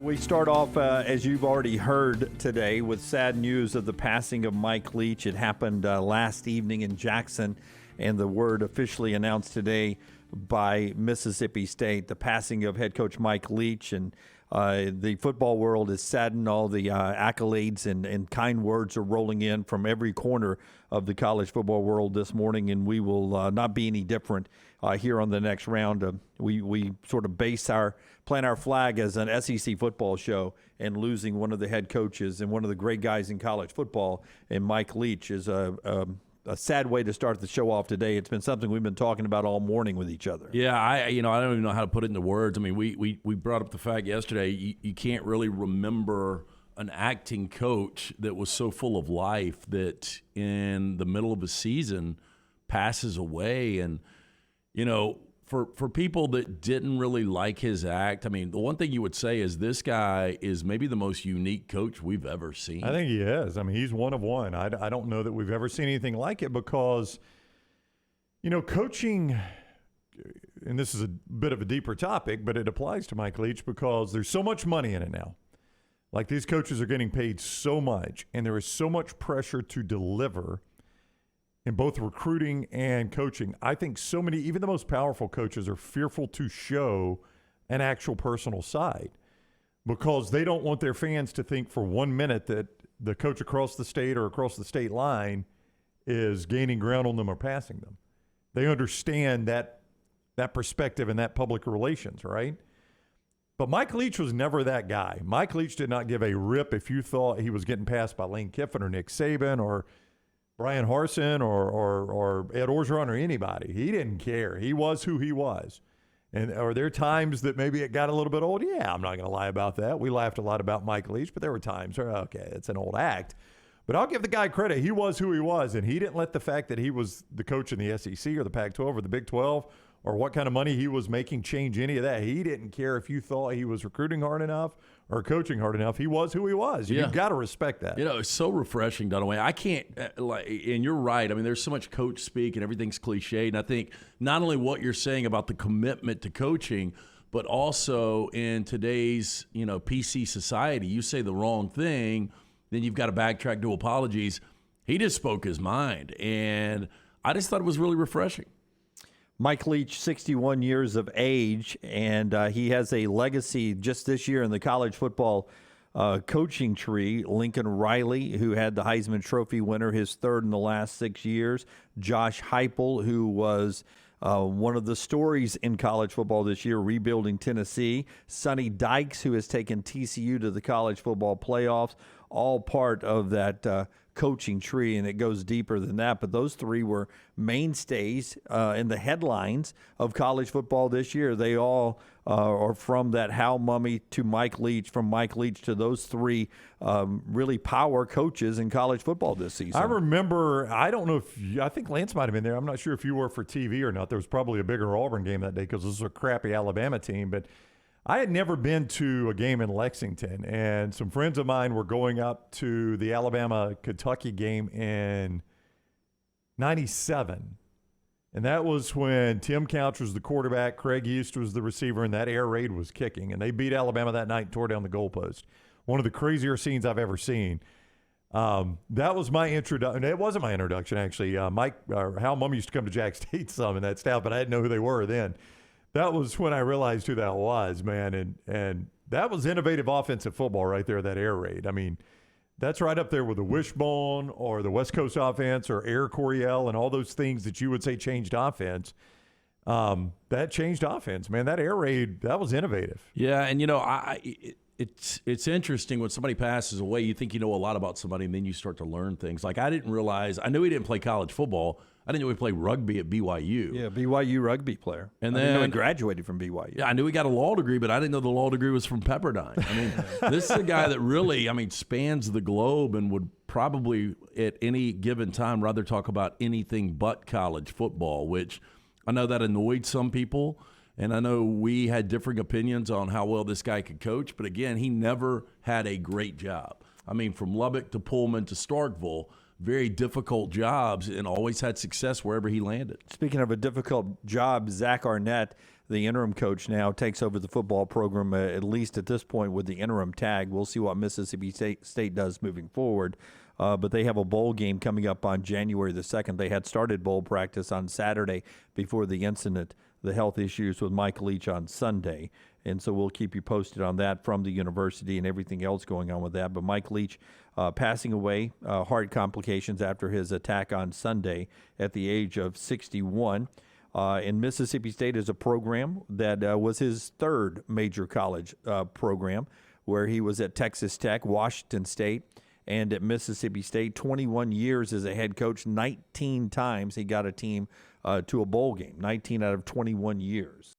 We start off, as you've already heard today, with sad news of the passing of Mike Leach. It happened last evening in Jackson, and the word officially announced today by Mississippi State, the passing of head coach Mike Leach. And the football world is saddened. All the accolades and kind words are rolling in from every corner of the college football world this morning, and we will not be any different here on the next round. We sort of plant our flag as an SEC football show, and losing one of the head coaches and one of the great guys in college football, and Mike Leach, is a sad way to start the show off today. It's been something we've been talking about all morning with each other. Yeah, I don't even know how to put it into words. I mean, we brought up the fact yesterday, you can't really remember an acting coach that was so full of life that in the middle of a season passes away. And, you know, for people that didn't really like his act, I mean, the one thing you would say is this guy is maybe the most unique coach we've ever seen. I think he is. I mean, he's one of one. I don't know that we've ever seen anything like it because, you know, coaching, and this is a bit of a deeper topic, but it applies to Mike Leach because there's so much money in it now. Like, these coaches are getting paid so much, and there is so much pressure to deliver in both recruiting and coaching. I think so many, even the most powerful coaches, are fearful to show an actual personal side because they don't want their fans to think for 1 minute that the coach across the state or across the state line is gaining ground on them or passing them. They understand that perspective and that public relations, right? But Mike Leach was never that guy. Mike Leach did not give a rip if you thought he was getting passed by Lane Kiffin or Nick Saban or Brian Harsin or Ed Orgeron or anybody. He didn't care. He was who he was. And are there times that maybe it got a little bit old? Yeah, I'm not going to lie about that. We laughed a lot about Mike Leach, but there were times where, okay, it's an old act. But I'll give the guy credit. He was who he was, and he didn't let the fact that he was the coach in the SEC or the Pac-12 or the Big 12 or what kind of money he was making change any of that. He didn't care if you thought he was recruiting hard enough or coaching hard enough. He was who he was. Yeah. You've got to respect that. You know, it's so refreshing, Dunaway. I can't, and you're right. I mean, there's so much coach speak and everything's cliched. And I think not only what you're saying about the commitment to coaching, but also in today's, PC society, you say the wrong thing, then you've got to backtrack, do apologies. He just spoke his mind. And I just thought it was really refreshing. Mike Leach, 61 years of age, and he has a legacy just this year in the college football coaching tree. Lincoln Riley, who had the Heisman Trophy winner, his third in the last 6 years. Josh Heupel, who was one of the stories in college football this year, rebuilding Tennessee. Sonny Dykes, who has taken TCU to the college football playoffs, all part of that coaching tree, and it goes deeper than that. But those three were mainstays in the headlines of college football this year. They all are from that Hal Mumme to Mike Leach, from Mike Leach to those three really power coaches in college football this season. I remember, I don't know if I think Lance might have been there. I'm not sure if you were for TV or not. There was probably a bigger Auburn game that day because this was a crappy Alabama team. But I had never been to a game in Lexington, and some friends of mine were going up to the Alabama-Kentucky game in 97. And that was when Tim Couch was the quarterback, Craig East was the receiver, and that air raid was kicking. And they beat Alabama that night and tore down the goalpost. One of the crazier scenes I've ever seen. That was my introduction. It wasn't my introduction, actually. Hal Mumme used to come to Jack State some and that staff, but I didn't know who they were then. That was when I realized who that was, man. And that was innovative offensive football right there, that air raid. I mean, that's right up there with the wishbone or the West Coast offense or Air Coryell and all those things that you would say changed offense. That changed offense, man. That air raid, that was innovative. Yeah, and, it's interesting when somebody passes away, you think you know a lot about somebody, and then you start to learn things. Like, I didn't realize – I knew he didn't play college football. I didn't know he played rugby at BYU. Yeah, BYU rugby player. And then I didn't know he graduated from BYU. Yeah, I knew he got a law degree, but I didn't know the law degree was from Pepperdine. I mean, this is a guy that really, spans the globe and would probably at any given time rather talk about anything but college football, which I know that annoyed some people. And I know we had differing opinions on how well this guy could coach. But, again, he never had a great job. I mean, from Lubbock to Pullman to Starkville, very difficult jobs, and always had success wherever he landed. Speaking of a difficult job, Zach Arnett, the interim coach now, takes over the football program, at least at this point with the interim tag. We'll see what Mississippi State does moving forward. But they have a bowl game coming up on January the 2nd. They had started bowl practice on Saturday before the incident, the health issues with Mike Leach on Sunday. And so we'll keep you posted on that from the university and everything else going on with that. But Mike Leach passing away, heart complications after his attack on Sunday at the age of 61. And Mississippi State is a program that was his third major college program, where he was at Texas Tech, Washington State, and at Mississippi State. 21 years as a head coach, 19 times he got a team to a bowl game, 19 out of 21 years.